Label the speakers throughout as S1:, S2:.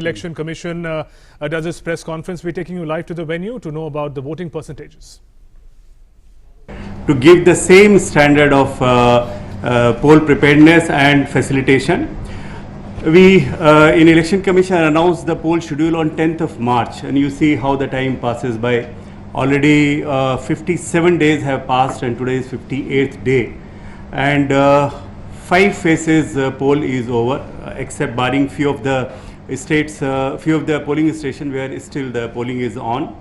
S1: Election Commission does its press conference. We're taking you live to the venue to know about the voting percentages.
S2: To give the same standard of poll preparedness and facilitation, we in Election Commission announced the poll schedule on 10th of March, and you see how the time passes by. Already 57 days have passed and today is 58th day, and 5 phases poll is over, except barring few of the states, few of the polling stations where still the polling is on.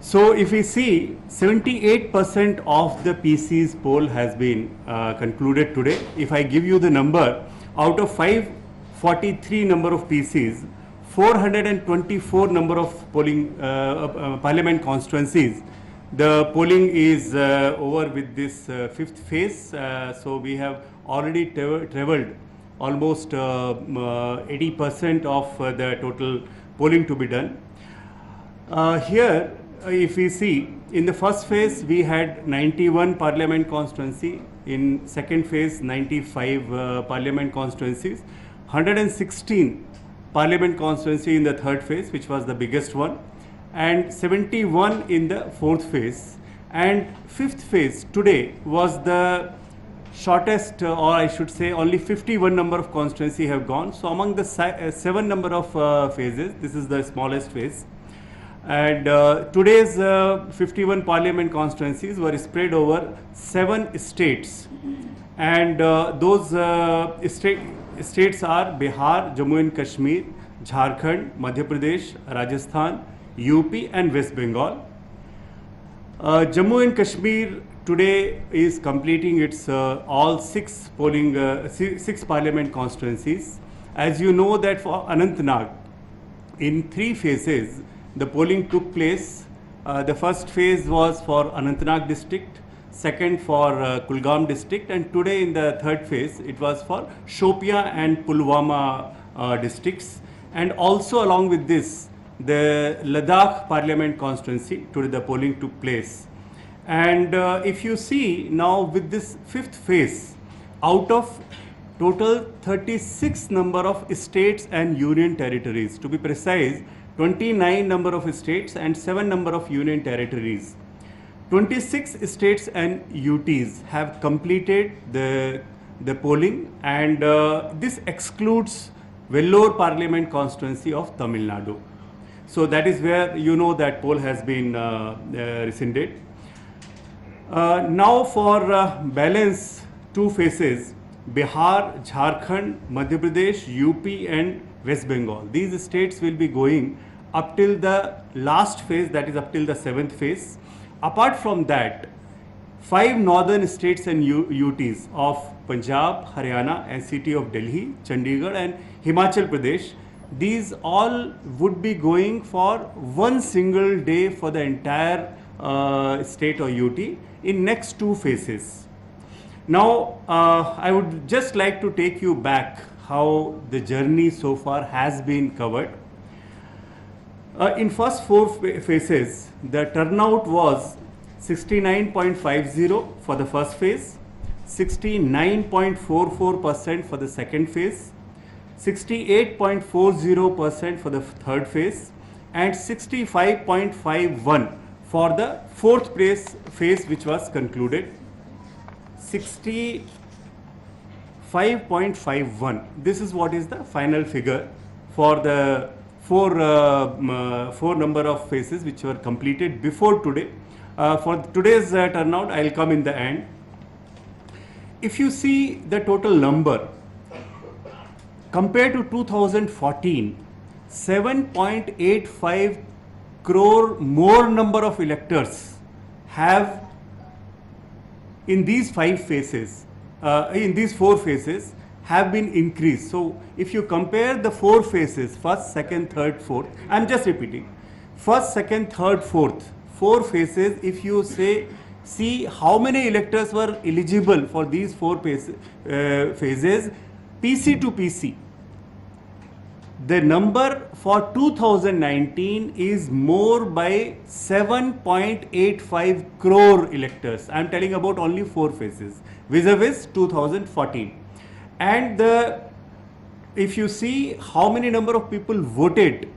S2: So if we see, 78% of the PC's poll has been concluded today. If I give you the number, out of 543 number of PCs, 424 number of polling parliament constituencies, the polling is over with this 5th phase. So we have already traveled almost 80% of the total polling to be done. Here, if we see, in the first phase we had 91 parliament constituency, in second phase 95 parliament constituencies, 116 parliament constituency in the third phase, which was the biggest one, and 71 in the fourth phase, and fifth phase today was the shortest, or I should say only 51 number of constituency have gone. So among the 7 number of phases, this is the smallest phase. And today's 51 parliament constituencies were spread over 7 states, and those states are Bihar, Jammu and Kashmir, Jharkhand, Madhya Pradesh, Rajasthan, UP and West Bengal. Jammu and Kashmir today is completing its all 6 parliament constituencies. As you know that for Anantnag, in 3 phases, the polling took place. The first phase was for Anantnag district, second for Kulgam district, and today in the third phase it was for Shopia and Pulwama districts. And also along with this, the Ladakh parliament constituency, today the polling took place. And if you see now with this 5th phase, out of total 36 number of states and union territories, to be precise, 29 number of states and 7 number of union territories, 26 states and UTs have completed the polling, and this excludes Vellore Parliament constituency of Tamil Nadu. So that is where you know that poll has been rescinded. Now for balance 2 phases, Bihar, Jharkhand, Madhya Pradesh, UP and West Bengal. These states will be going up till the last phase, that is up till the 7th phase. Apart from that, 5 northern states and UTs of Punjab, Haryana and city of Delhi, Chandigarh and Himachal Pradesh, these all would be going for one single day for the entire state or UT in next 2 phases. Now, I would just like to take you back how the journey so far has been covered. In first 4 phases, the turnout was 69.50 for the first phase, 69.44% for the second phase, 68.40% for the third phase, and 65.51 for the fourth phase which was concluded. 65.51. This is what is the final figure for the 4 number of phases which were completed before today. For today's turnout, I will come in the end. If you see the total number, compared to 2014, 7.85 crore more number of electors have in these 5 phases, in these 4 phases have been increased. So if you compare the 4 phases, first, second, third, fourth, I am just repeating, first, second, third, fourth, 4 phases, if you say, see how many electors were eligible for these 4 phases, PC to PC, the number for 2019 is more by 7.85 crore electors. I am telling about only 4 phases vis-a-vis 2014. And the if you see how many number of people voted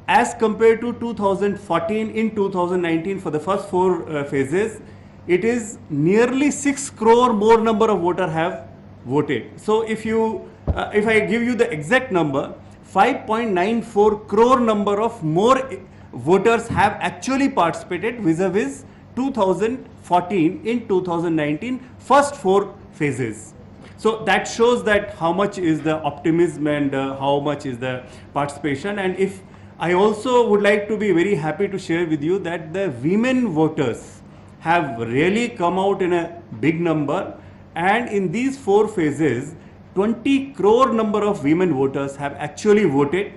S2: as compared to 2014 in 2019 for the first four phases, it is nearly 6 crore more number of voters have voted. So if I give you the exact number, 5.94 crore number of more voters have actually participated vis-a-vis 2014 in 2019 first four phases. So that shows that how much is the optimism and how much is the participation. And if I also would like to be very happy to share with you that the women voters have really come out in a big number, and in these four phases 20 crore number of women voters have actually voted.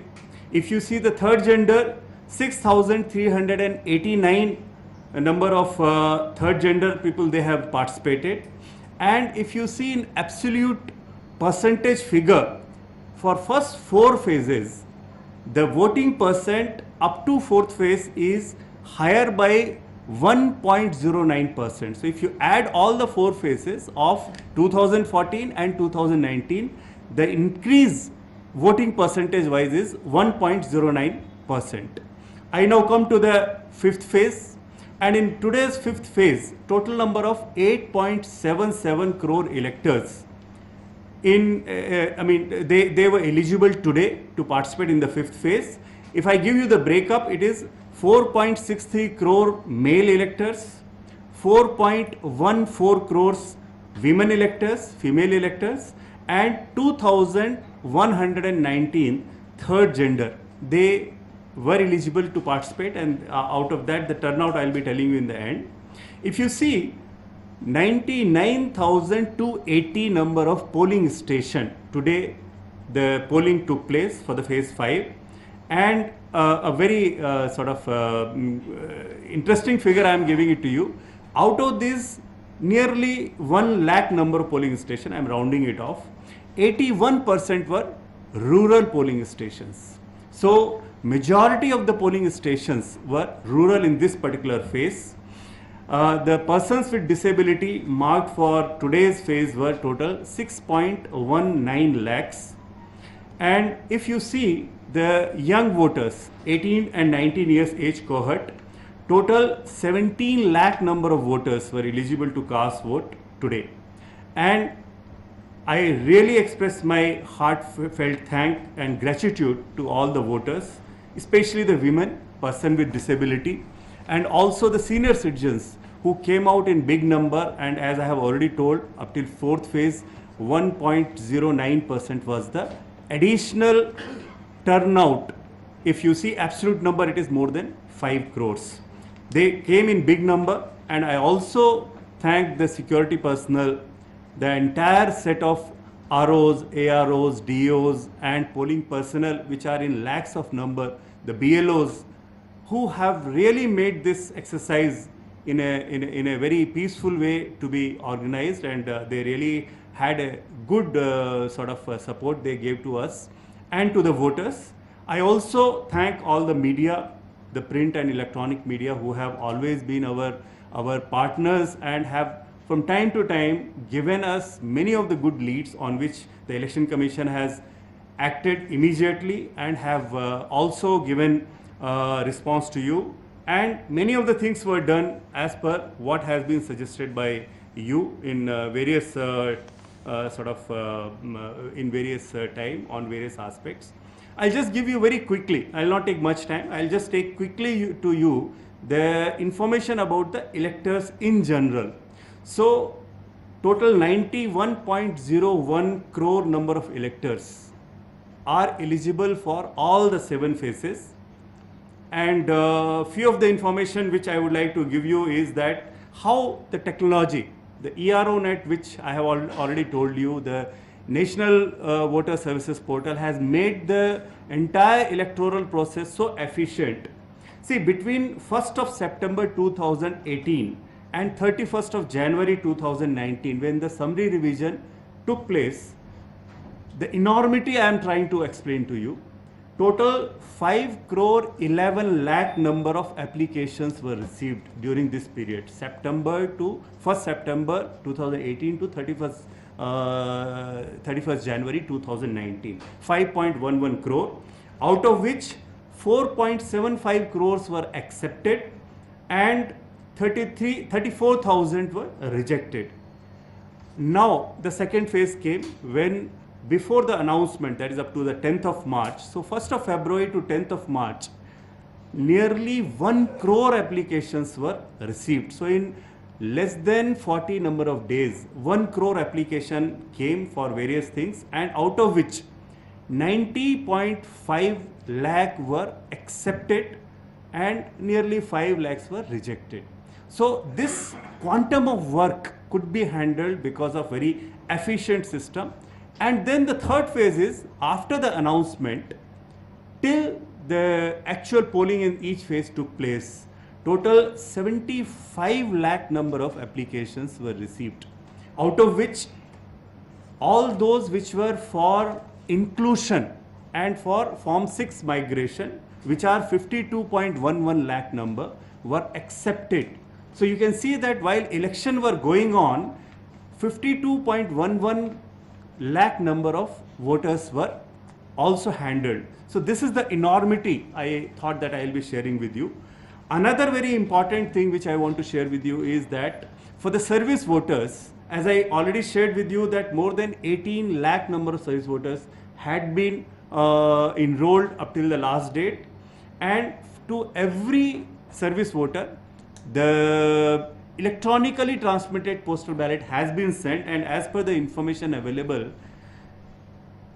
S2: If you see the third gender, 6,389 number of third gender people, they have participated. And if you see in absolute percentage figure for first four phases, the voting percent up to fourth phase is higher by 1.09%. So if you add all the four phases of 2014 and 2019, the increase voting percentage wise is 1.09%. I now come to the fifth phase, and in today's fifth phase, total number of 8.77 crore electors they were eligible today to participate in the fifth phase. If I give you the breakup, it is 4.63 crore male electors, 4.14 crores women electors, female electors, and 2,119 third gender. They were eligible to participate, and out of that, the turnout I will be telling you in the end. If you see, 99,280 number of polling station today, the polling took place for the phase 5, and a very interesting figure I am giving it to you. Out of this, nearly 1 lakh number of polling station, I am rounding it off, 81% were rural polling stations. So majority of the polling stations were rural in this particular phase. The persons with disability marked for today's phase were total 6.19 lakhs. And if you see the young voters, 18 and 19 years age cohort, total 17 lakh number of voters were eligible to cast vote today. And I really express my heartfelt thank and gratitude to all the voters, especially the women, person with disability, and also the senior citizens who came out in big number. And as I have already told, up till fourth phase, 1.09% was the additional turnout. If you see absolute number, it is more than 5 crores. They came in big number, and I also thank the security personnel, the entire set of ROs, AROs, DOs, and polling personnel, which are in lakhs of number, the BLOs, who have really made this exercise in a very peaceful way to be organized, and they really had a good support they gave to us and to the voters. I also thank all the media, the print and electronic media, who have always been our partners and have from time to time given us many of the good leads on which the Election Commission has acted immediately and have also given response to you. And many of the things were done as per what has been suggested by you in various time on various aspects. I'll just give you very quickly, I'll not take much time, I'll just take quickly to you the information about the electors in general. So total 91.01 crore number of electors are eligible for all the 7 phases. And few of the information which I would like to give you is that how the technology, the ERONet, which I have already told you, the National Voter Services Portal, has made the entire electoral process so efficient. See, between 1st of September 2018 and 31st of January 2019, when the summary revision took place, the enormity I am trying to explain to you, total 5 crore 11 lakh number of applications were received during this period, September to 1st September 2018 to 31st 31st January 2019, 5.11 crore, out of which 4.75 crores were accepted and 34,000 were rejected. Now the second phase came when, before the announcement, that is up to the 10th of March, so 1st of February to 10th of March, nearly 1 crore applications were received. So in less than 40 number of days, 1 crore application came for various things, and out of which 90.5 lakh were accepted and nearly 5 lakhs were rejected. So this quantum of work could be handled because of very efficient system. And then the third phase is, after the announcement till the actual polling in each phase took place, total 75 lakh number of applications were received, out of which all those which were for inclusion and for Form 6 migration, which are 52.11 lakh number, were accepted. So you can see that while election were going on, 52.11 lakh number of voters were also handled. So this is the enormity I thought that I will be sharing with you. Another very important thing which I want to share with you is that for the service voters, as I already shared with you, that more than 18 lakh number of service voters had been enrolled up till the last date, and to every service voter the electronically transmitted postal ballot has been sent, and as per the information available,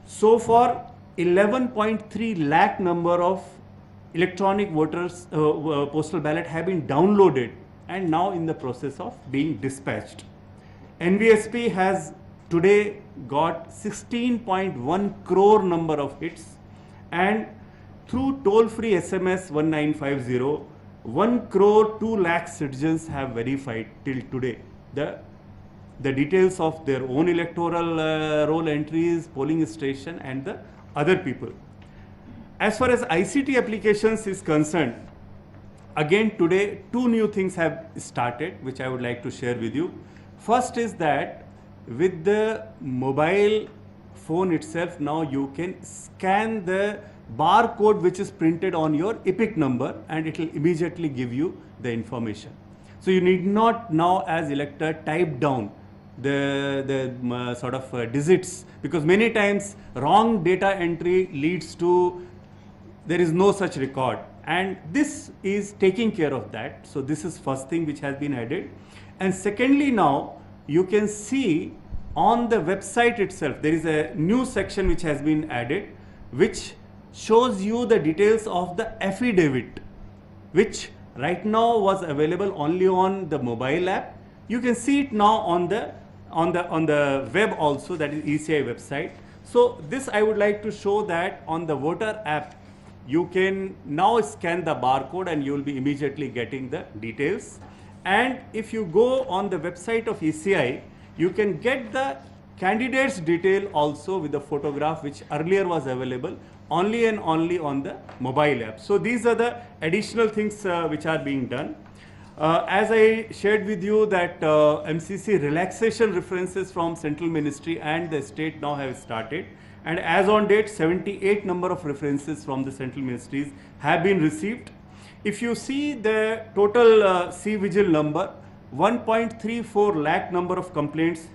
S2: so far 11.3 lakh number of electronic voters postal ballot have been downloaded and now in the process of being dispatched. NVSP has today got 16.1 crore number of hits, and through toll-free SMS 1950, 1 crore 2 lakh citizens have verified till today the details of their own electoral roll entries, polling station, and the other people. As far as ICT applications is concerned, again today 2 new things have started which I would like to share with you. First is that with the mobile phone itself, now you can scan the barcode which is printed on your EPIC number and it will immediately give you the information. So you need not now as elector type down the sort of digits, because many times wrong data entry leads to there is no such record, and this is taking care of that. So this is first thing which has been added. And secondly, now you can see on the website itself there is a new section which has been added which shows you the details of the affidavit, which right now was available only on the mobile app. You can see it now on the web also, that is ECI website. So this I would like to show that on the voter app you can now scan the barcode and you will be immediately getting the details. And if you go on the website of ECI, you can get the candidate's detail also with the photograph which earlier was available only and only on the mobile app. So these are the additional things which are being done. As I shared with you that MCC relaxation references from central ministry and the state now have started, and as on date 78 number of references from the central ministries have been received. If you see the total C-Vigil number, 1.34 lakh number of complaints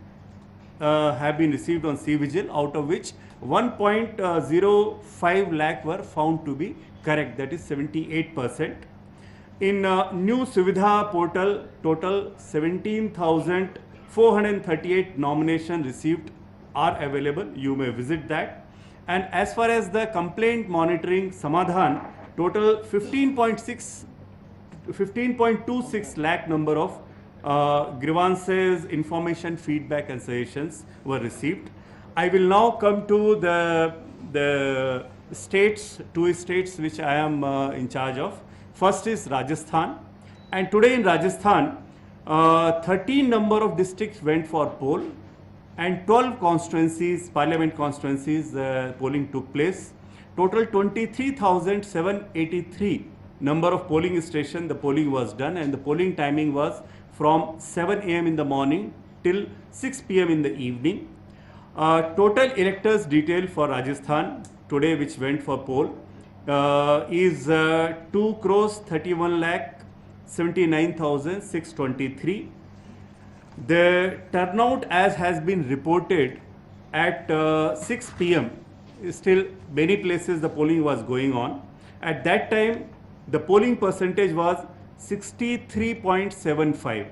S2: have been received on C-Vigil, out of which 1.05 lakh were found to be correct, that is 78%. In new Suvidha portal, total 17,438 nominations received are available. You may visit that. And as far as the complaint monitoring Samadhan, total 15.26 lakh number of grievances, information, feedback and suggestions were received. I will now come to the states, 2 states which I am in charge of. First is Rajasthan, and today in Rajasthan 13 number of districts went for poll and 12 constituencies, parliament constituencies, polling took place. Total 23,783 number of polling station the polling was done, and the polling timing was from 7 AM in the morning till 6 PM in the evening. Total electors detail for Rajasthan today, which went for poll, is 2 crores 31 lakh 79,623. The turnout, as has been reported at 6 p.m., still many places the polling was going on. At that time, the polling percentage was 63.75.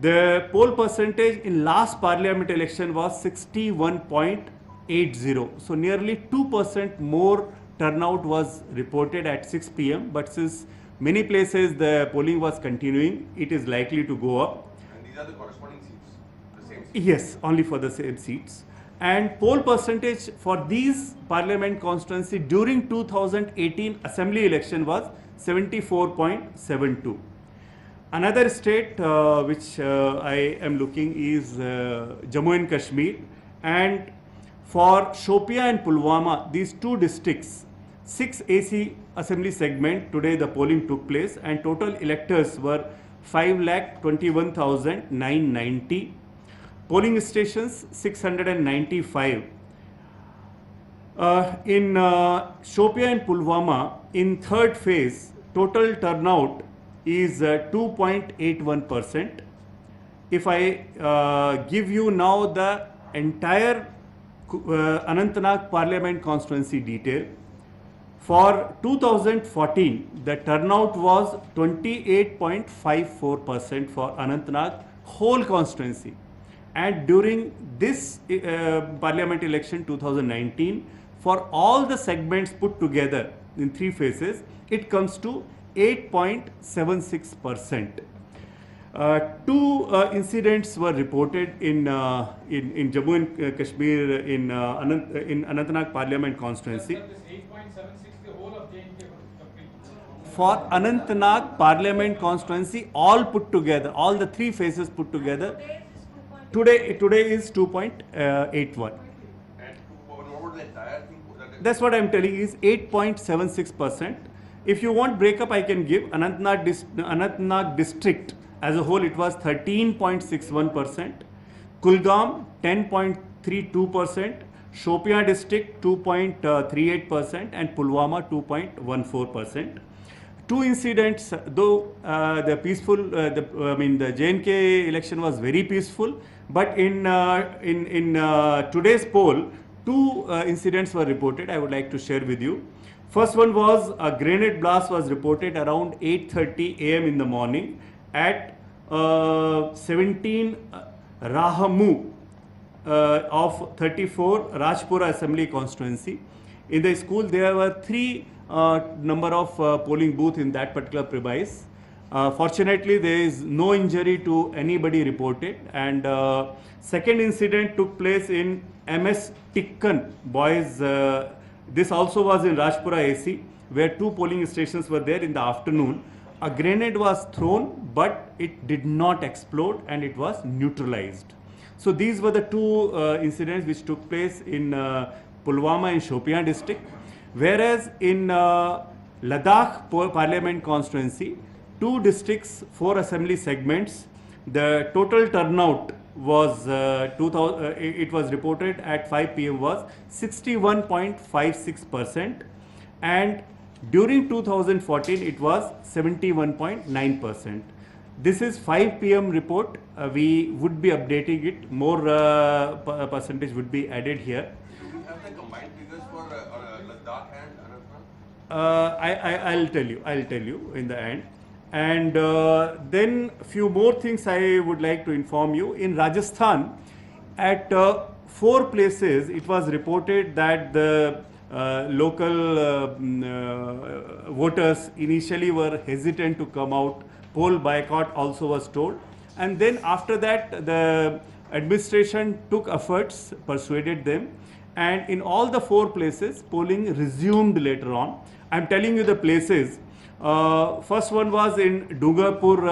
S2: The poll percentage in last parliament election was 61.80. So nearly 2% more turnout was reported at 6 p.m. But since many places the polling was continuing, it is likely to go up.
S3: And these are the corresponding seats, the same seats.
S2: Yes, only for the same seats. And poll percentage for these parliament constituency during 2018 assembly election was 74.72. Another state which I am looking is Jammu and Kashmir, and for Shopia and Pulwama, these two districts, 6 AC assembly segment, today the polling took place and total electors were 5,21,990. Polling stations 695. In Shopia and Pulwama, in third phase, total turnout is 2.81%. If I give you now the entire Anantnag Parliament constituency detail, for 2014, the turnout was 28.54% for Anantnag whole constituency. And during this parliament election 2019, for all the segments put together in 3 phases, it comes to 8.76%. Two incidents were reported in Jammu and Kashmir in Anantnag Parliament constituency.
S4: This 8.76, the whole of J&K was complete.
S2: For Anantnag Parliament constituency, all put together, all the 3 phases put together, today is 2.81.
S3: And what about the entire thing?
S2: That's what I'm telling you, is 8.76%. If you want breakup, I can give Anantnag district as a whole, it was 13.61%, Kulgam 10.32%, Shopia district 2.38%, and Pulwama 2.14%. Two incidents, though the peaceful, the J&K election was very peaceful, but in today's poll, 2 incidents were reported. I would like to share with you. First one was a grenade blast was reported around 8:30 a.m. in the morning at 17 Rahamu of 34 Rajpura Assembly constituency. In the school, there were 3 number of polling booth in that particular premise. Fortunately, there is no injury to anybody reported. And second incident took place in MS Tikkan boys. This also was in Rajpura AC, where 2 polling stations were there in the afternoon. A grenade was thrown, but it did not explode and it was neutralized. So these were the 2 incidents which took place in Pulwama and Shopian district. Whereas in Ladakh Parliament constituency, 2 districts, 4 assembly segments, the total turnout was it was reported at 5 p.m. was 61.56%, and during 2014 it was 71.9%. This is 5 p.m. report. We would be updating it. More percentage would be added here.
S3: Do we have the combined figures for Ladakh and Anantnag?
S2: I'll tell you in the end. And then few more things I would like to inform you. In Rajasthan, at 4 places, it was reported that the local voters initially were hesitant to come out. Poll boycott also was told. And then after that, the administration took efforts, persuaded them. And in all the 4 places, polling resumed later on. I'm telling you the places. First one was in Dungarpur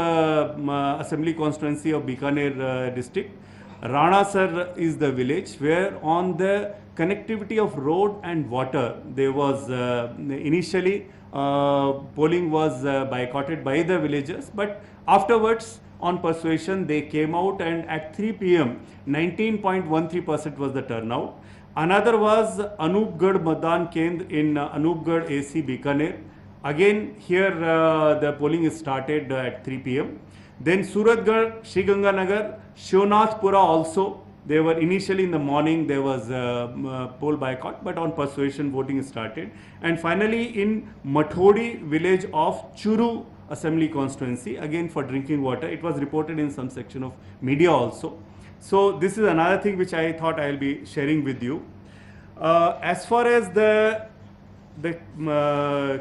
S2: Assembly constituency of Bikaner district. Ranasar is the village where on the connectivity of road and water, there was initially polling was boycotted by the villagers, but afterwards on persuasion they came out, and at 3 p.m. 19.13% was the turnout. Another was Anupgarh Madan Kendra in Anupgarh AC Bikaner. Again here the polling started at 3 p.m. Then Suratgarh, Sriganganagar, Shivnathpura also. They were initially in the morning, there was poll boycott, but on persuasion voting started. And finally in Mathodi village of Churu Assembly constituency, again for drinking water. It was reported in some section of media also. So this is another thing which I thought I will be sharing with you. As far as the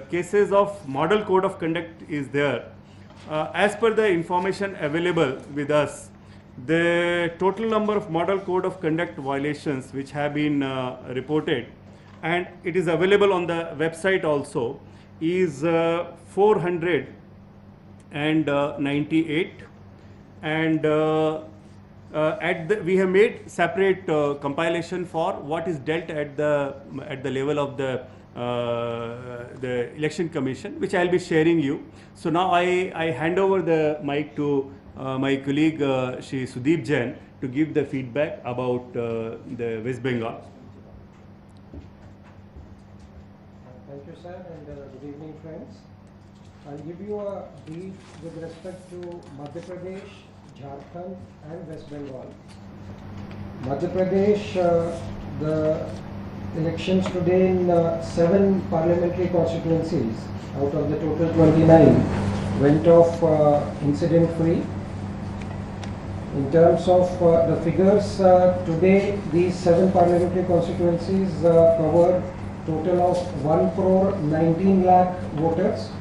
S2: cases of model code of conduct is there, as per the information available with us, the total number of model code of conduct violations which have been reported, and it is available on the website also, is 498, and we have made separate compilation for what is dealt at the level of the election commission, which I will be sharing you. So now I hand over the mic to my colleague Shri Sudeep Jain to give the feedback about the West Bengal.
S5: Thank you, sir, and good evening, friends. I'll give you a brief with respect to Madhya Pradesh, Jharkhand, and West Bengal. Madhya Pradesh, the elections today in 7 parliamentary constituencies out of the total 29 went off incident-free. In terms of the figures, today these 7 parliamentary constituencies cover total of 1,19 lakh voters,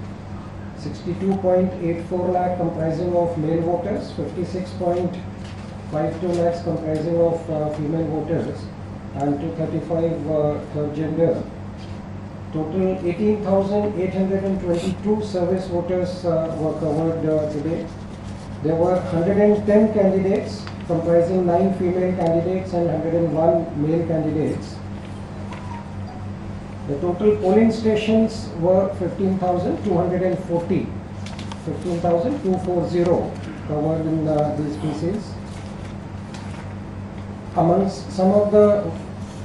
S5: 62.84 lakh comprising of male voters, 56.52 lakhs comprising of female voters, and 235 third gender. Total 18,822 service voters were covered today. There were 110 candidates comprising 9 female candidates and 101 male candidates. The total polling stations were 15,240 covered in these pieces. Amongst some of the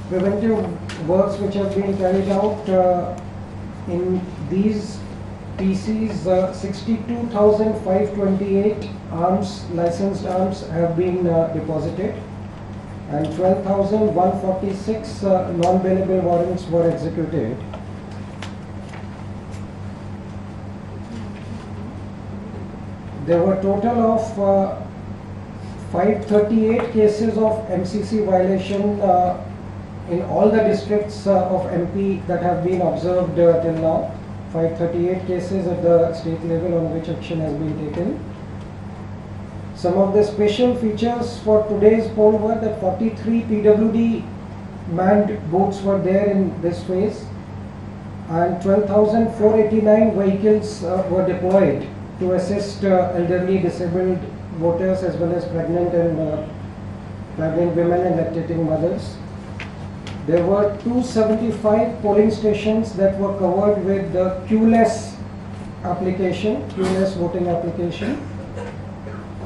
S5: preventive works which have been carried out in these PCs, 62,528 arms, licensed arms have been deposited, and 12,146 non-bailable warrants were executed. There were total of 538 cases of MCC violation in all the districts of MP that have been observed till now. 538 cases at the state level on which action has been taken. Some of the special features for today's poll were that 43 PWD manned booths were there in this phase, and 12,489 vehicles were deployed to assist elderly, disabled voters as well as pregnant women and lactating mothers. There were 275 polling stations that were covered with the queueless voting application,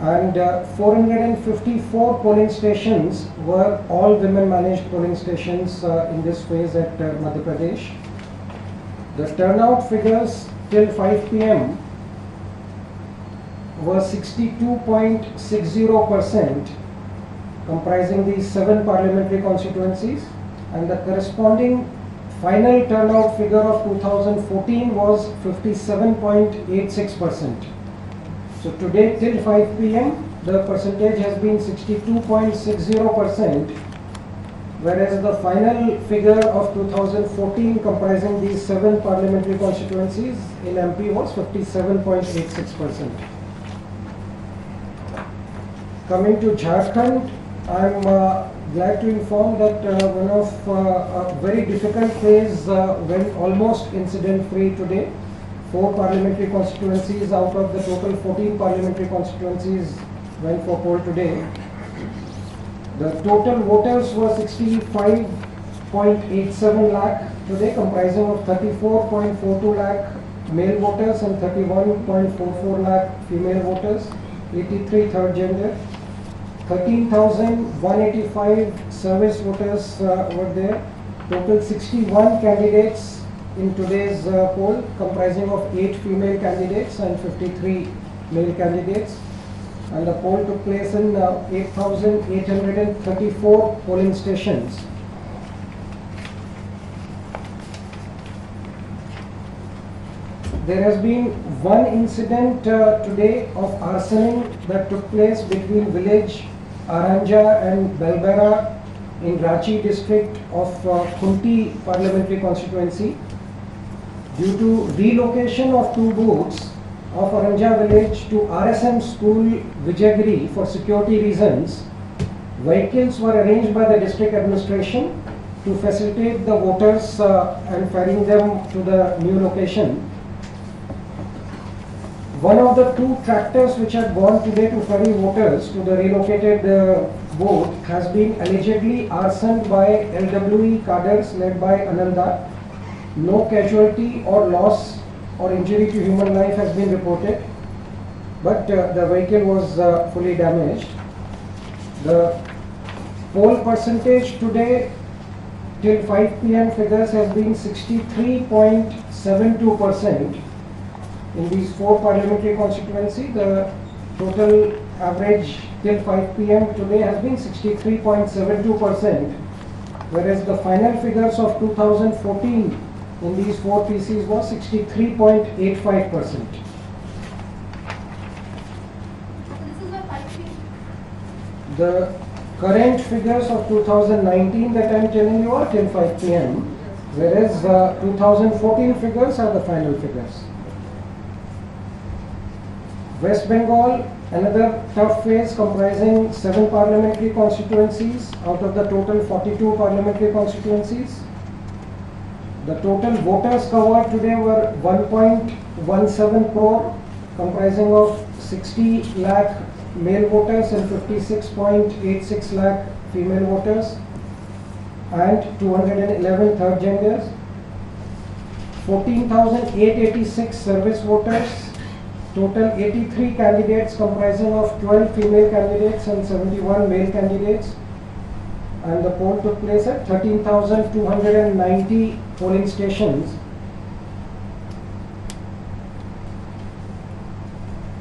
S5: and 454 polling stations were all women managed polling stations in this phase at Madhya Pradesh. The turnout figures till 5 p.m. were 62.60%, comprising these 7 parliamentary constituencies, and the corresponding final turnout figure of 2014 was 57.86%. So today till 5 p.m. the percentage has been 62.60%, whereas the final figure of 2014 comprising these 7 parliamentary constituencies in MP was 57.86%. Coming to Jharkhand, I am glad to inform that one of a very difficult phase went almost incident-free today. 4 parliamentary constituencies out of the total 14 parliamentary constituencies went for poll today. The total voters were 65 6.87 lakh today, comprising of 34.42 lakh male voters and 31.44 lakh female voters, 83 third gender. 13,185 service voters were there. Total 61 candidates in today's poll, comprising of 8 female candidates and 53 male candidates. And the poll took place in 8,834 polling stations. There has been one incident today of arsoning that took place between village Aranja and Belbera in Ranchi district of Khunti parliamentary constituency. Due to relocation of 2 booths of Aranja village to RSM school Vijayagiri for security reasons, vehicles were arranged by the district administration to facilitate the voters and ferrying them to the new location. One of the 2 tractors which had gone today to ferry voters to the relocated booth has been allegedly arsoned by LWE cadres led by Ananda. No casualty or loss or injury to human life has been reported, but the vehicle was fully damaged. The poll percentage today till 5 p.m. figures has been 63.72%. In these 4 parliamentary constituency, the total average till 5 p.m. today has been 63.72%, whereas the final figures of 2014 in these 4 PCs was 63.85%. The current figures of 2019 that I am telling you are till 5 p.m., whereas 2014 figures are the final figures. West Bengal, another tough phase comprising 7 parliamentary constituencies out of the total 42 parliamentary constituencies. The total voters covered today were 1.17 crore, comprising of 60 lakh male voters and 56.86 lakh female voters, and 211 third genders. 14,886 service voters. Total 83 candidates comprising of 12 female candidates and 71 male candidates. And the poll took place at 13,290 polling stations.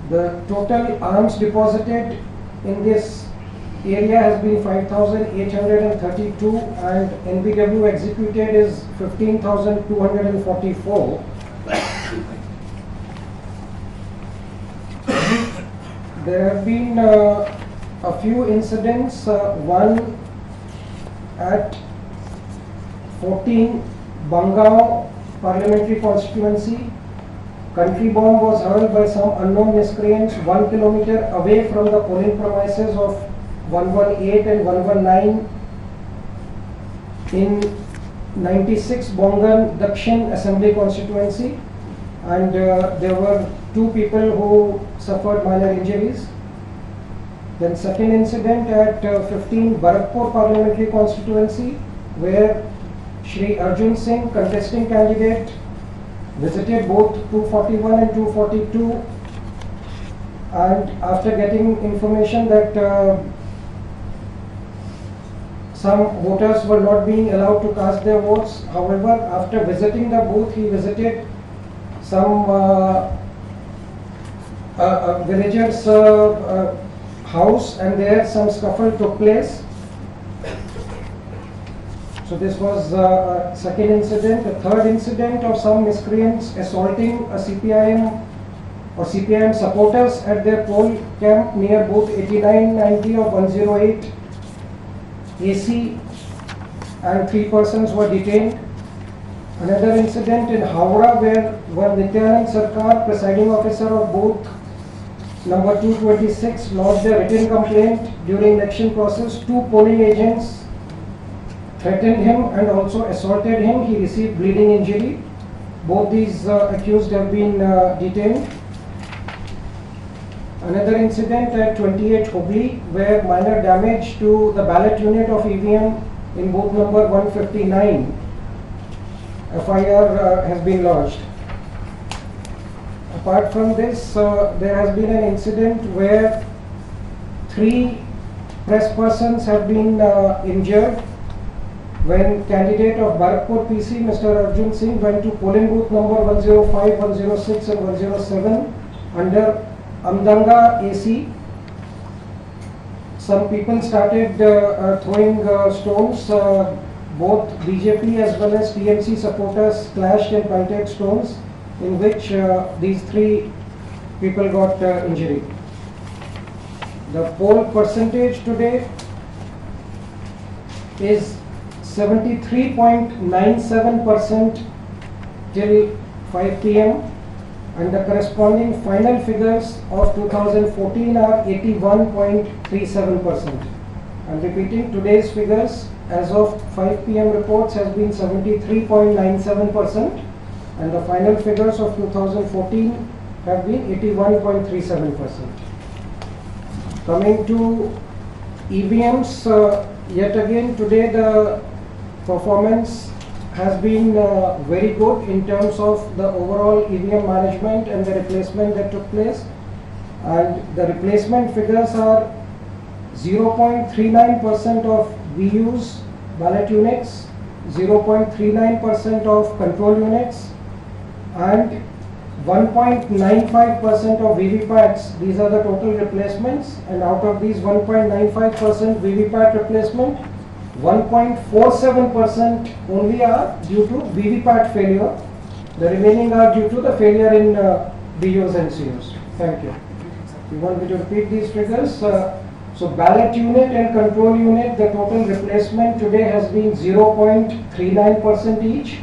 S5: The total arms deposited in this area has been 5,832 and NBW executed is 15,244. There have been a few incidents, one at 14 Bangao parliamentary constituency. Country bomb was hurled by some unknown miscreants 1 kilometer away from the polling premises of 118 and 119 in 96 Bongan Dakshin Assembly constituency, and there were 2 people who suffered minor injuries. Then second incident at 15 Barakpur parliamentary constituency, where Shri Arjun Singh, contesting candidate, visited both 241 and 242, and after getting information that some voters were not being allowed to cast their votes, however, after visiting the booth, he visited some villagers' house, and there some scuffle took place. So this was second incident. The third incident of some miscreants assaulting a CPIM or CPIM supporters at their poll camp near booth 8990 of 108 AC, and 3 persons were detained. Another incident in Howrah, where one Nityanand Sarkar, presiding officer of booth number 226, lodged a written complaint during election process. 2 polling agents threatened him and also assaulted him. He received bleeding injury. Both these accused have been detained. Another incident at 28 Hubli, where minor damage to the ballot unit of EVM in booth number 159, FIR has been lodged. Apart from this, there has been an incident where 3 press persons have been injured when candidate of Barakpur PC, Mr. Arjun Singh, went to polling booth number 105, 106 and 107 under Amdanga AC. Some people started throwing stones. Both BJP as well as TMC supporters clashed and pelted stones, in which these 3 people got injury. The poll percentage today is 73.97% till 5 p.m. and the corresponding final figures of 2014 are 81.37%. I'm repeating, today's figures as of 5 p.m. reports has been 73.97% and the final figures of 2014 have been 81.37%. Coming to EVMs, yet again today the performance has been very good in terms of the overall EVM management and the replacement that took place, and the replacement figures are 0.39% of VUs, ballot units, 0.39% of control units and 1.95% of VVPATs. These are the total replacements, and out of these 1.95% VVPAT replacement, 1.47% only are due to VVPAT failure. The remaining are due to the failure in BUs and CUs. Thank you. You want me to repeat these figures? So ballot unit and control unit, the total replacement today has been 0.39% each,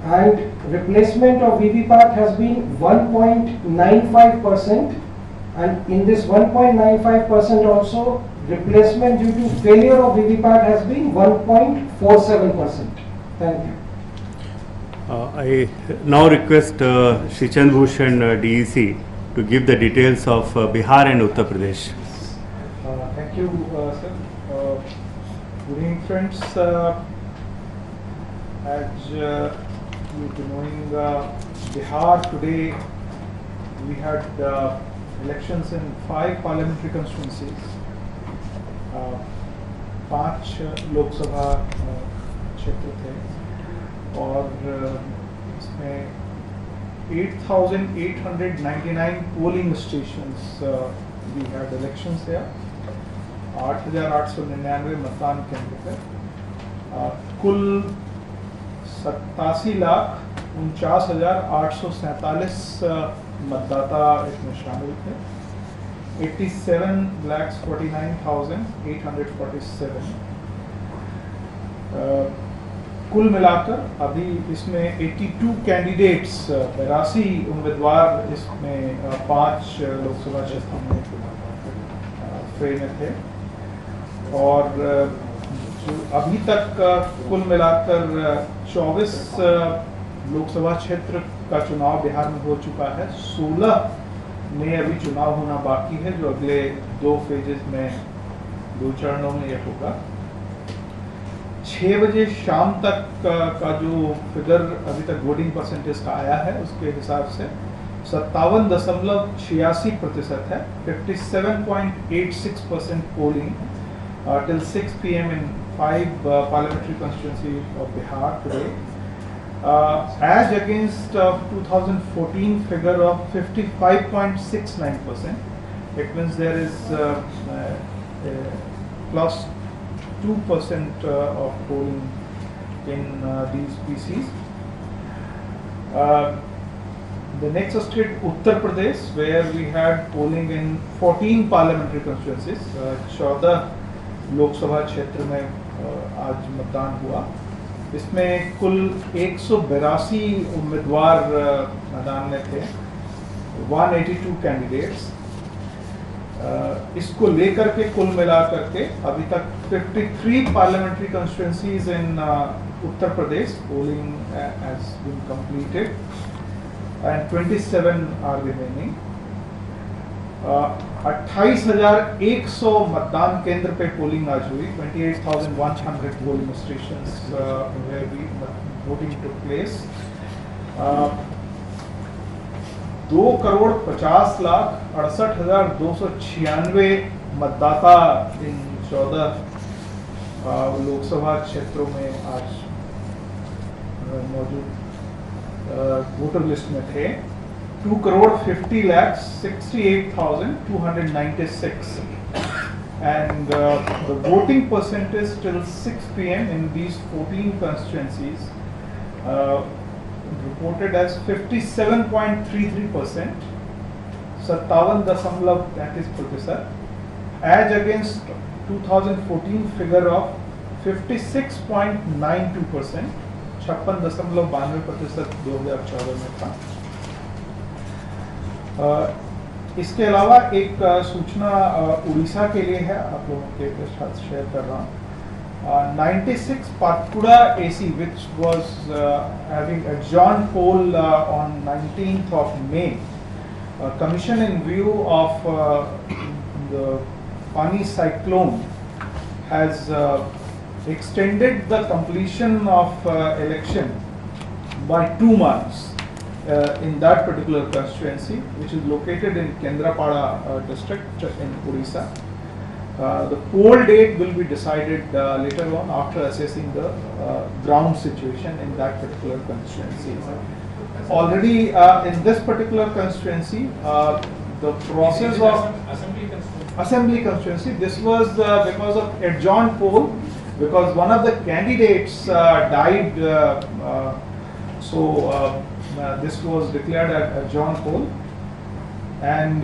S5: and replacement of VVPAT has been 1.95%, and in this 1.95% also replacement due to failure of VVPAT has been 1.47%. Thank you.
S2: I now request Shri Chandbhushan DEC to give the details of Bihar and Uttar Pradesh.
S6: Thank you, sir. Good evening, friends. As you've been knowing, Bihar today we had elections in 5 parliamentary constituencies. 5 Lok Sabha क्षेत्र थे और इसमें 8,899 polling stations we had elections there. 8,899 मतदान केंद्र थे. कुल 87,49,847 मतदाता इसमें शामिल थे. 87,49,847. कुल मिलाकर अभी इसमें 82 कैंडिडेट्स 82 उम्मीदवार इसमें 5 लोकसभा क्षेत्रों में फ्रेम में थे और जो अभी तक कुल मिलाकर 24 लोकसभा क्षेत्र का चुनाव बिहार में हो चुका है. 16 में अभी चुनाव होना बाकी है, जो अगले 2 फेजेस में 2 चरणों में यह होगा. 6 बजे शाम तक का जो फिगर अभी तक वोटिंग परसेंटेज का आया है उसके हिसाब से 57.86% है. 57.86% polling till 6 p.m. in 5 parliamentary constituencies of Bihar today, as against 2014 figure of 55.69%. It means there is plus 2% of polling in these PCs. The next state, Uttar Pradesh, where we had polling in 14 parliamentary constituencies. 14 Lok Sabha क्षेत्र में आज मतदान हुआ. इसमें कुल 182 उम्मीदवार मैदान में थे, 182 कैंडिडेट्स. इसको लेकर के कुल मिलाकर के अभी तक 53 parliamentary constituencies in Uttar Pradesh polling has been completed and 27 are remaining. 28,100 मतदान केंद्र पे पोलिंग आज हुई. 28,100 polling stations where voting took place. 2,50,68,296 मतदाता इन 14 लोकसभा क्षेत्रों में आज मौजूद वोटर लिस्ट में थे. 2,50,68,296 and the voting percentage till 6 p.m. in these 14 constituencies reported as 57.33%, 57.33%, as against 2014 figure of 56.92%, 56.92% 2014 में था. इसके अलावा एक सूचना उड़ीसा के लिए है, आप लोगों के साथ शेयर कर रहा हूँ. 96 Patkuda AC, which was having adjourned poll on 19th of May. Commission, in view of the Fani cyclone, has extended the completion of election by 2 months. In that particular constituency, which is located in Kendrapada district in Odisha. The poll date will be decided later on after assessing the ground situation in that particular constituency. Already in this particular constituency, the process of assembly constituency, this was because of adjourned poll, because one of the candidates died, this was declared a adjourned poll, and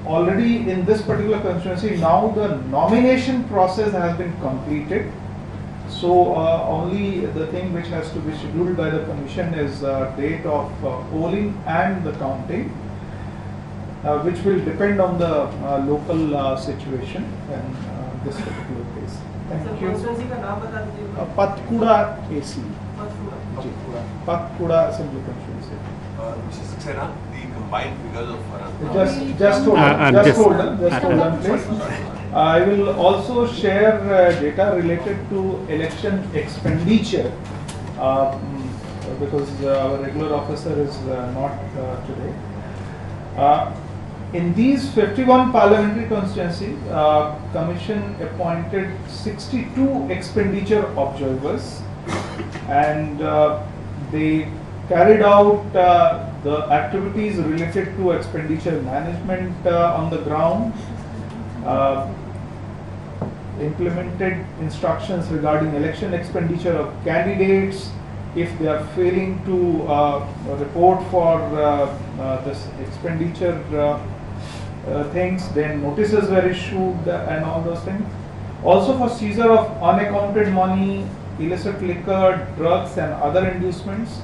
S6: already in this particular constituency now the nomination process has been completed. So only the thing which has to be scheduled by the commission is date of polling and the counting, which will depend on the local situation in this particular case. Thank you. Patkuda AC. Patkuda Assembly Constituency.
S3: Mr. Saxena, the combined figures of
S6: Just hold on, please. I will also share data related to election expenditure because our regular officer is not today. In these 51 parliamentary constituencies, Commission appointed 62 expenditure observers, and they carried out the activities related to expenditure management on the ground, implemented instructions regarding election expenditure of candidates. If they are failing to report for this expenditure things, then notices were issued and all those things. Also for seizure of unaccounted money, illicit liquor, drugs and other inducements.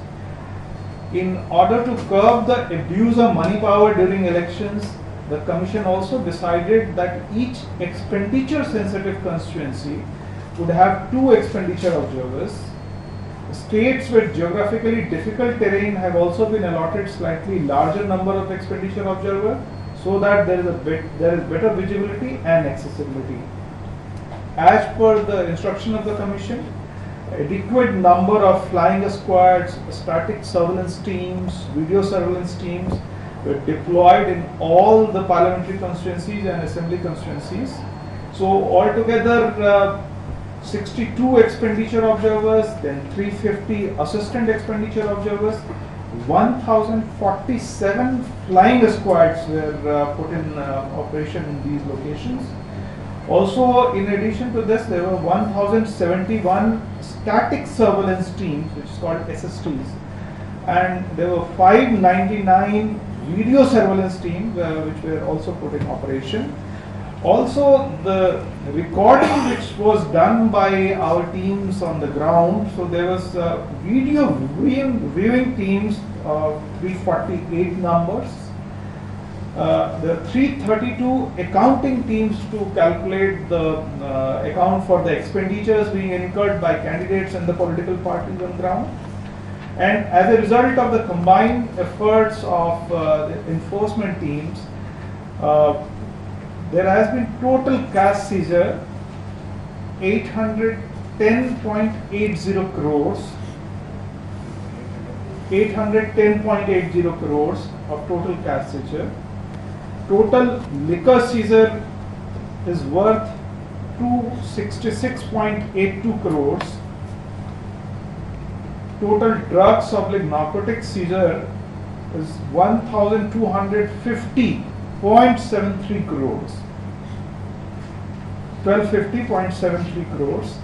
S6: In order to curb the abuse of money power during elections, the Commission also decided that each expenditure sensitive constituency would have 2 expenditure observers. States with geographically difficult terrain have also been allotted slightly larger number of expenditure observers, so that there is better visibility and accessibility. As per the instruction of the Commission, adequate number of flying squads, static surveillance teams, video surveillance teams were deployed in all the parliamentary constituencies and assembly constituencies. So altogether 62 expenditure observers, then 350 assistant expenditure observers, 1,047 flying squads were put in operation in these locations. Also, in addition to this, there were 1,071 static surveillance teams, which is called SSTs, and there were 599 video surveillance teams, which were also put in operation. Also, the recording which was done by our teams on the ground, so there was video viewing teams of 348 numbers. There are 332 accounting teams to calculate the account for the expenditures being incurred by candidates and the political parties on ground. And as a result of the combined efforts of the enforcement teams, There has been total cash seizure 810.80 crores. 810.80 crores of total cash seizure. Total liquor seizure is worth 266.82 crores. Total drugs / narcotics seizure is 1,250.73 crores. 1250.73 crores.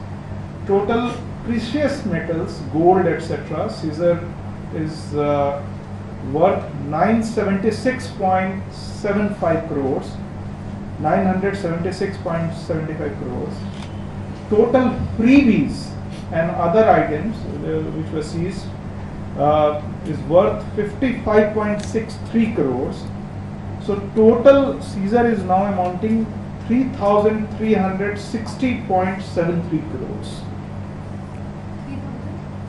S6: Total precious metals, gold, etc. seizure is worth 976.75 crores. 976.75 crores. Total freebies and other items which were seized is worth 55.63 crores. So total seizure is now amounting 3,360.73 crores.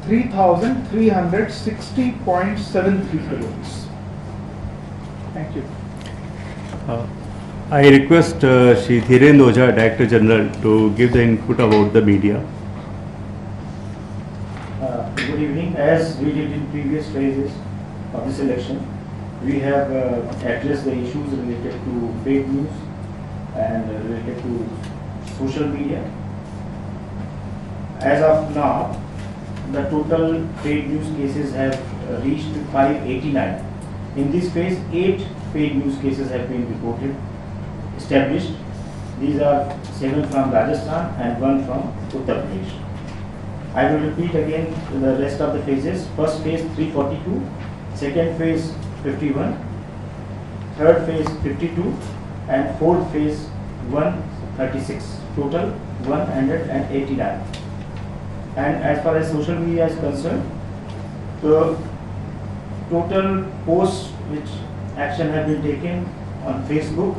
S6: 3,360.73 crores. Thank you.
S2: I request Shri Dhirendra Ojha, Director General, to give the input about the media.
S7: Good evening. As we did in previous phases of this election, we have addressed the issues related to fake news and related to social media. As of now, the total fake news cases have reached 589. In this phase, 8 fake news cases have been reported, established. These are 7 from Rajasthan and 1 from Uttar Pradesh. I will repeat again the rest of the phases. First phase 342, second phase 51, third phase 52, and fourth phase 136. Total 189. And as far as social media is concerned, the total posts which action have been taken on Facebook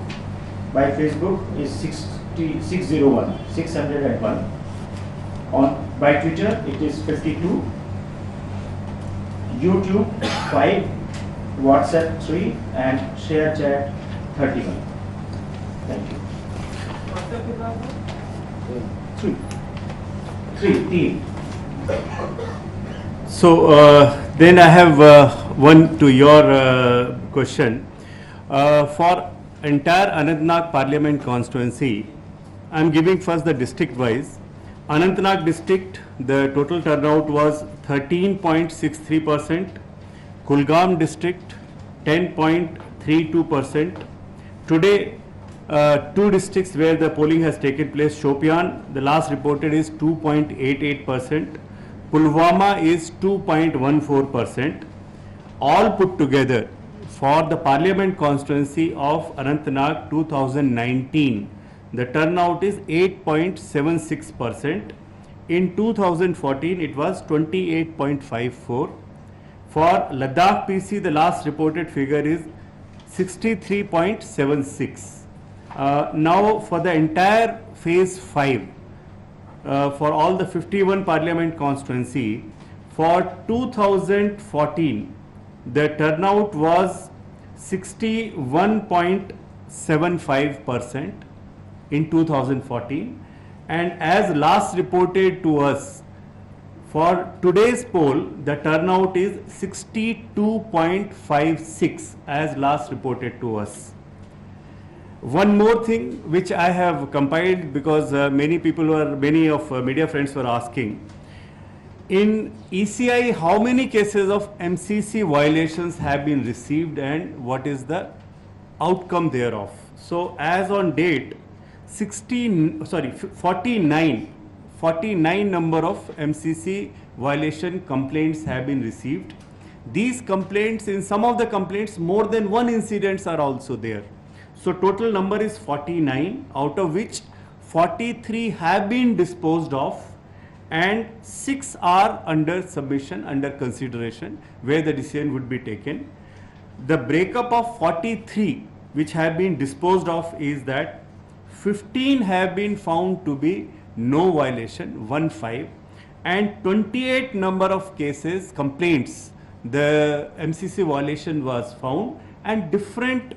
S7: by Facebook is 601. By Twitter it is 52, YouTube 5, WhatsApp 3, and ShareChat 31. Thank you. Three.
S2: So then I have one to your question. For entire Anantnag Parliament constituency, I am giving first the district wise. Anantnag district, the total turnout was 13.63%. Kulgam district 10.32%. Today, 2 districts where the polling has taken place, Shopian, the last reported is 2.88%. Pulwama is 2.14%. All put together for the Parliament constituency of Anantnag 2019, the turnout is 8.76%. In 2014, it was 28.54. For Ladakh PC, the last reported figure is 63.76. Now for the entire phase 5, for all the 51 Parliament constituency, for 2014, the turnout was 61.75%. in 2014, and as last reported to us, for today's poll, the turnout is 62.56 as last reported to us. One more thing which I have compiled, because many of media friends were asking, in ECI how many cases of MCC violations have been received and what is the outcome thereof. So as on date, 49 number of MCC violation complaints have been received. These complaints, in some of the complaints, more than one incidents are also there. So total number is 49, out of which 43 have been disposed of and 6 are under submission, under consideration, where the decision would be taken. The breakup of 43 which have been disposed of is that 15 have been found to be no violation, 15, and 28 number of cases, complaints, the MCC violation was found, and different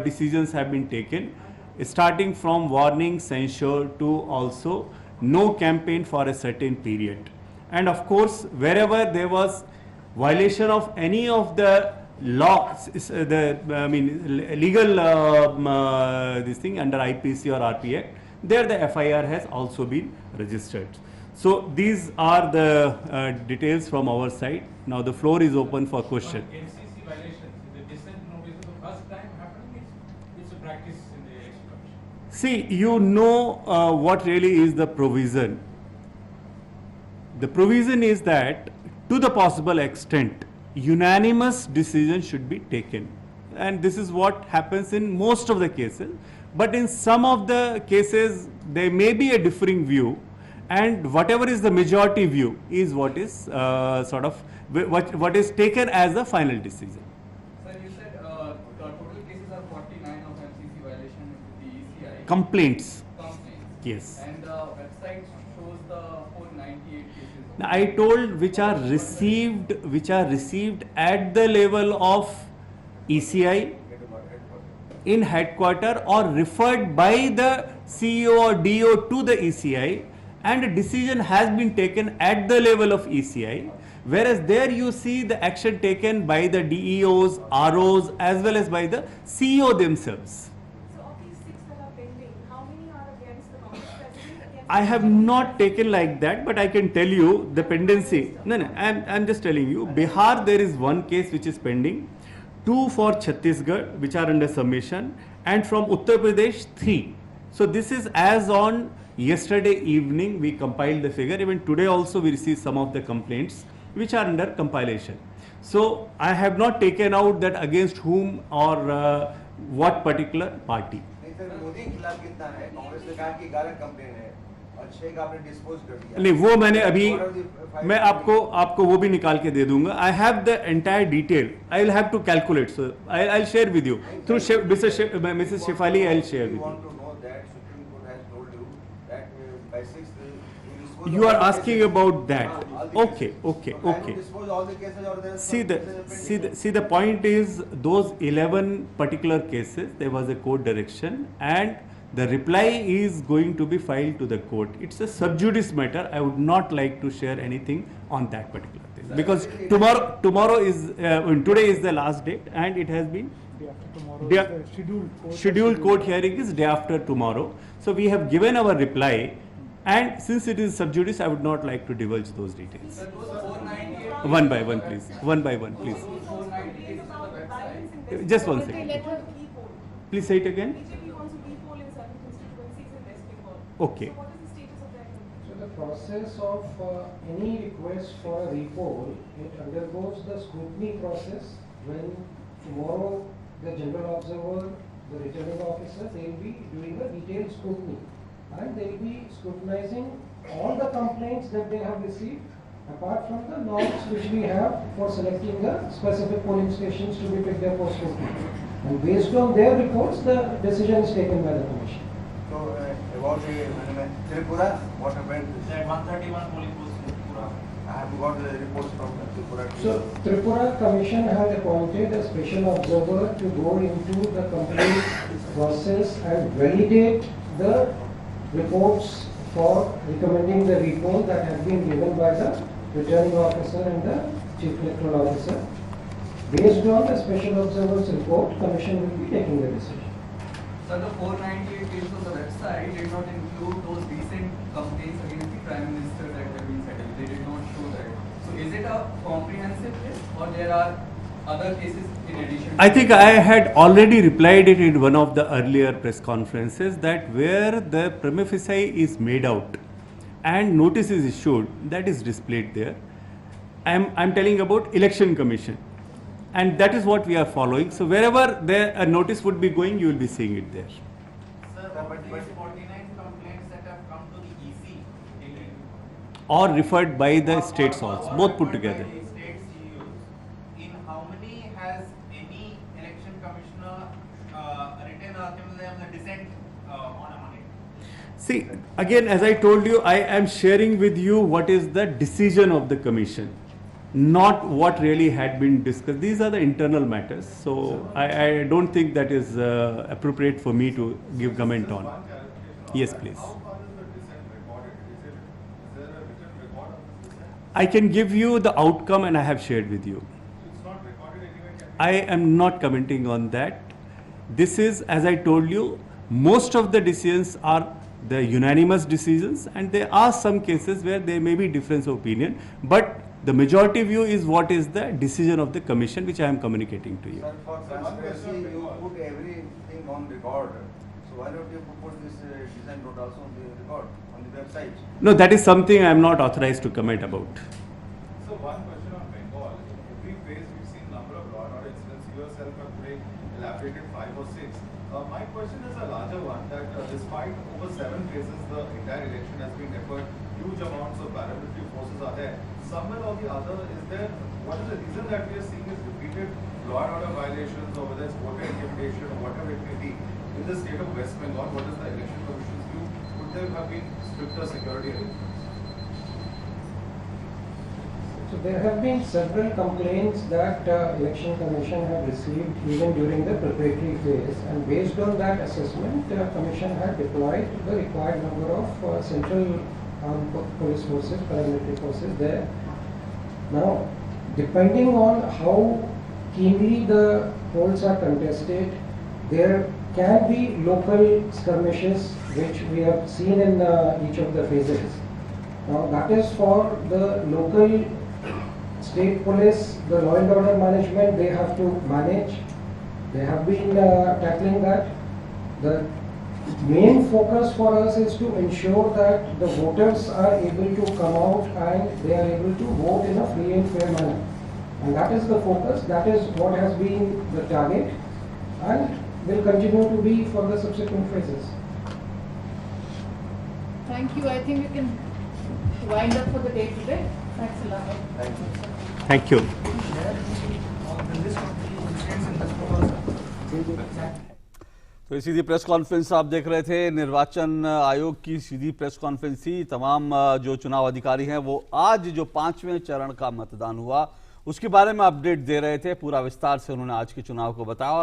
S2: decisions have been taken, starting from warning, censure to also no campaign for a certain period. And of course, wherever there was violation of any of the laws, legal this thing under IPC or RP Act, there the FIR has also been registered. So these are the details from our side. Now the floor is open for question.
S4: NCC violations, the dissent notice is the first time happening, it's a practice in the election commission.
S2: See, you know what really is the provision. The provision is that to the possible extent, unanimous decision should be taken. And this is what happens in most of the cases. But in some of the cases, there may be a differing view, and whatever is the majority view is what is what is taken as the final decision.
S8: Sir, you said total cases are 49 of MCC violation with the ECI.
S2: Complaints.
S8: Complaints.
S2: Yes.
S8: And the website shows the 498 cases.
S2: Now, I told which are received at the level of ECI in headquarter or referred by the CEO or DO to the ECI, and a decision has been taken at the level of ECI, whereas there you see the action taken by the DEOs, ROs as well as by the CEO themselves.
S9: So of these 6 that are pending, how many are against the Congress president?
S2: I have not taken like that, but I can tell you the pendency. No, I'm just telling you. Bihar, there is one case which is pending, 2 for Chhattisgarh which are under submission, and from Uttar Pradesh 3. So this is as on yesterday evening we compiled the figure. Even today also we received some of the complaints which are under compilation. So I have not taken out that against whom or what particular party.
S3: Modi के खिलाफ कितना है? कांग्रेस ने कहा कि 11 complain है और 6 का आपने डिस्पोज कर दिया।
S2: नहीं, वो मैंने अभी मैं आपको वो भी निकाल के दे दूंगा. I have the entire detail. I will have to calculate. So I'll share with you through Mrs. Shefali. I'll share with you.
S3: want to know that Supreme Court has told you that by 6th you dispose
S2: You
S3: of
S2: are
S3: all the
S2: asking
S3: cases.
S2: about that.
S3: all the
S2: Okay,
S3: cases.
S2: okay,
S3: So can
S2: okay.
S3: you dispose all the cases or there are
S2: See
S3: some
S2: the
S3: cases
S2: see
S3: pending?
S2: the see the point is those 11 particular cases there was a court direction and the reply is going to be filed to the court. It's a sub judice matter. I would not like to share anything on that particular thing because tomorrow is today is the last date and it has been
S6: Day after tomorrow,
S2: Day-
S6: the
S2: scheduled court hearing is day after tomorrow. So we have given our reply, and since it is sub judice, I would not like to divulge those details.
S8: Sir, those 498
S2: One by one, please. One by one, please.
S8: those 498 cases on the website.
S2: Just one second. Please say it again.
S9: BJP wants to repoll in certain constituencies in West Bengal.
S2: Okay.
S9: So what is the status of that?
S5: So the process of any request for a repoll, it undergoes the scrutiny process when tomorrow the general observer, the returning officer, they will be doing a detailed scrutiny. And they will be scrutinizing all the complaints that they have received apart from the norms which we have for selecting the specific polling stations to be picked up for scrutiny. And based on their reports, the decision is taken by the commission.
S3: So about Tripura, what happened?
S8: That 131 polling booths in Tripura.
S3: I have got the reports from Tripura.
S5: So Tripura Commission had appointed a special observer to go into the complete process and validate the reports for recommending the repoll that had been given by the returning officer and the chief electoral officer. Based on the special observer's report, Commission will be taking the decision.
S8: Sir, the 498 cases on the website did not include those recent complaints against the Prime Minister that have been settled. They did not show that. So is it a comprehensive list or there are other cases in addition?
S2: I think I had already replied it in one of the earlier press conferences that where the prima facie is made out and notice is issued, that is displayed there. I'm telling about Election Commission. And that is what we are following. So wherever a notice would be going, you will be seeing it there.
S8: Sir, but these 49 complaints that have come to the EC
S2: Or referred by the states also, both put together.
S8: State CEOs, in how many has any election commissioner written a dissent on it?
S2: See, again, as I told you, I am sharing with you what is the decision of the commission. not what really had been discussed. These are the internal matters. So I don't think that is appropriate for me to give comment on. Yes, please. I can give you the outcome and I have shared with you. I am not commenting on that. This is, as I told you, most of the decisions are the unanimous decisions, and there are some cases where there may be difference of opinion, but the majority view is what is the decision of the commission, which I am communicating to you.
S3: Sir, for transparency, you put everything on record. So why don't you put this design note also on the record, on the website?
S2: No, that is something I am not authorized to comment about.
S10: So one question on Bengal. In every phase, we've seen number of law and order incidents. You yourself have today elaborated 5 or 6. My question is a larger one, that despite over 7 phases, the entire election has been deferred, huge amounts of paramilitary forces are there. Somewhere or the other, what is the reason that we are seeing is repeated law and order violations, or whether it's voter intimidation or whatever it may be, in the state of West Bengal? What is the election commission's view? Would there have been stricter security arrangements?
S5: So there have been several complaints that Election Commission have received even during the preparatory phase, and based on that assessment, the Commission had deployed the required number of central armed police forces, paramilitary forces there. Now, depending on how keenly the polls are contested, there can be local skirmishes which we have seen in each of the phases. Now, that is for the local state police, the law and order management, they have to manage. They have been tackling that. The main focus for us is to ensure that the voters are able to come out and they are able to vote in a free and fair manner. And that is the focus, that is what has been the target and will continue to be for the subsequent phases.
S11: Thank you. I think we can wind up for the day today. Thanks a lot.
S3: Thank you.
S2: Thank you.
S12: तो सीधी press conference आप देख रहे थे, निर्वाचन आयोग की सीधी press conference थी। तमाम जो चुनाव अधिकारी हैं वो आज जो 5वें चरण का मतदान हुआ उसके बारे में अपडेट दे रहे थे। पूरा विस्तार से उन्होंने आज के चुनाव को बताया और